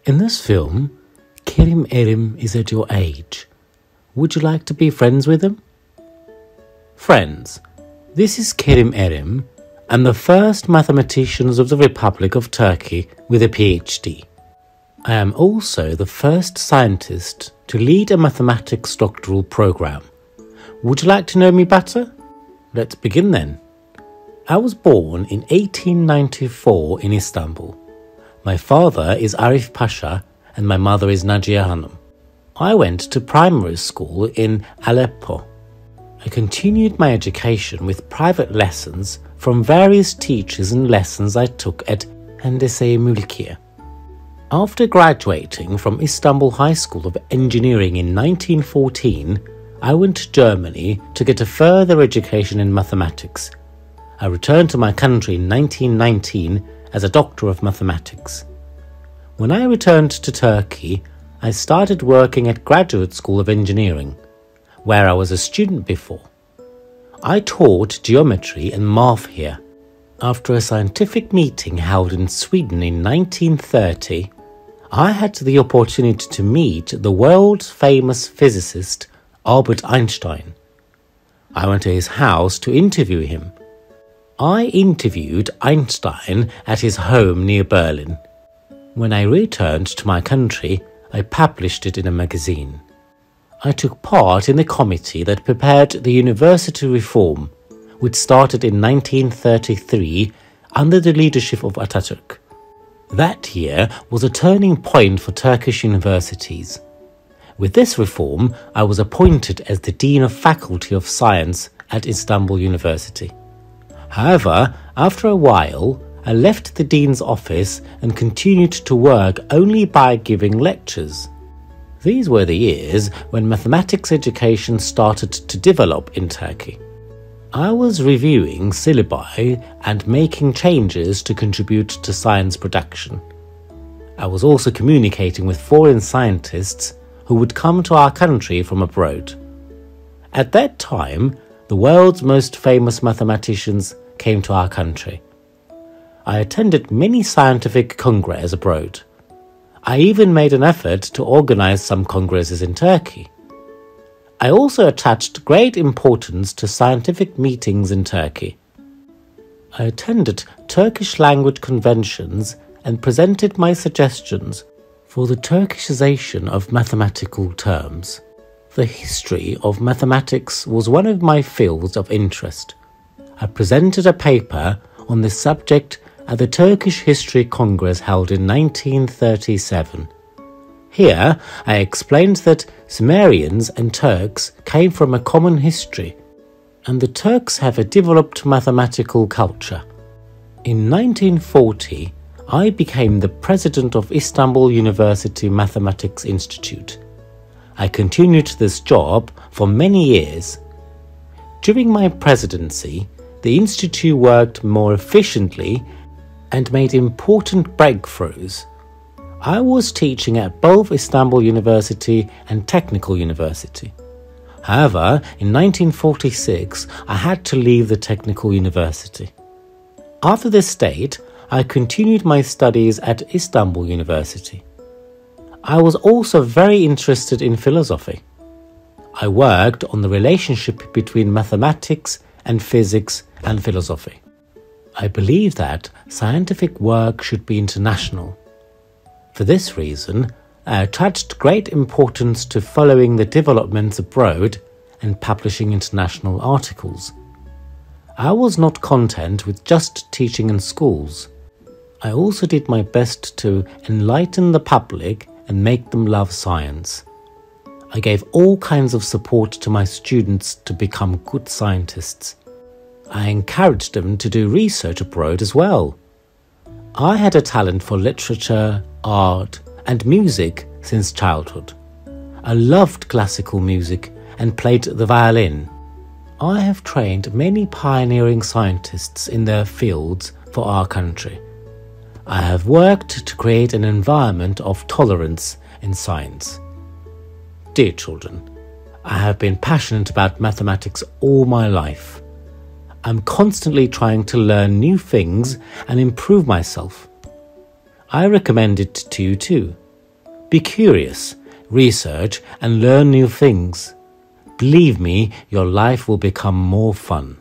In this film, Erim is at your age. Would you like to be friends with him? Friends, this is Erim and the first mathematicians of the Republic of Turkey with a PhD. I am also the first scientist to lead a mathematics doctoral program. Would you like to know me better? Let's begin then. I was born in 1894 in Istanbul. My father is Arif Pasha and my mother is Naciye Hanım. I went to primary school in Aleppo. I continued my education with private lessons from various teachers and lessons I took at Hendese-i Mülkiye. After graduating from Istanbul High School of Engineering in 1914, I went to Germany to get a further education in mathematics. I returned to my country in 1919 as a doctor of mathematics. When I returned to Turkey, I started working at Graduate School of Engineering, where I was a student before. I taught geometry and math here. After a scientific meeting held in Sweden in 1930, I had the opportunity to meet the world's famous physicist Albert Einstein. I went to his house to interview him. I interviewed Einstein at his home near Berlin. When I returned to my country, I published it in a magazine. I took part in the committee that prepared the university reform, which started in 1933 under the leadership of Atatürk. That year was a turning point for Turkish universities. With this reform, I was appointed as the Dean of Faculty of Science at Istanbul University. However, after a while, I left the Dean's office and continued to work only by giving lectures. These were the years when mathematics education started to develop in Turkey. I was reviewing syllabi and making changes to contribute to science production. I was also communicating with foreign scientists who would come to our country from abroad. At that time, the world's most famous mathematicians came to our country. I attended many scientific congresses abroad. I even made an effort to organize some congresses in Turkey. I also attached great importance to scientific meetings in Turkey. I attended Turkish language conventions and presented my suggestions for the Turkishization of mathematical terms. The history of mathematics was one of my fields of interest. I presented a paper on this subject at the Turkish History Congress held in 1937. Here, I explained that Sumerians and Turks came from a common history, and the Turks have a developed mathematical culture. In 1940, I became the president of Istanbul University Mathematics Institute. I continued this job for many years. During my presidency, the institute worked more efficiently and made important breakthroughs. I was teaching at both Istanbul University and Technical University. However, in 1946, I had to leave the Technical University. After this date, I continued my studies at Istanbul University. I was also very interested in philosophy. I worked on the relationship between mathematics and physics and philosophy. I believe that scientific work should be international. For this reason, I attached great importance to following the developments abroad and publishing international articles. I was not content with just teaching in schools. I also did my best to enlighten the public and make them love science. I gave all kinds of support to my students to become good scientists. I encouraged them to do research abroad as well. I had a talent for literature, art, and music since childhood. I loved classical music and played the violin. I have trained many pioneering scientists in their fields for our country. I have worked to create an environment of tolerance in science. Dear children, I have been passionate about mathematics all my life. I'm constantly trying to learn new things and improve myself. I recommend it to you too. Be curious, research, and learn new things. Believe me, your life will become more fun.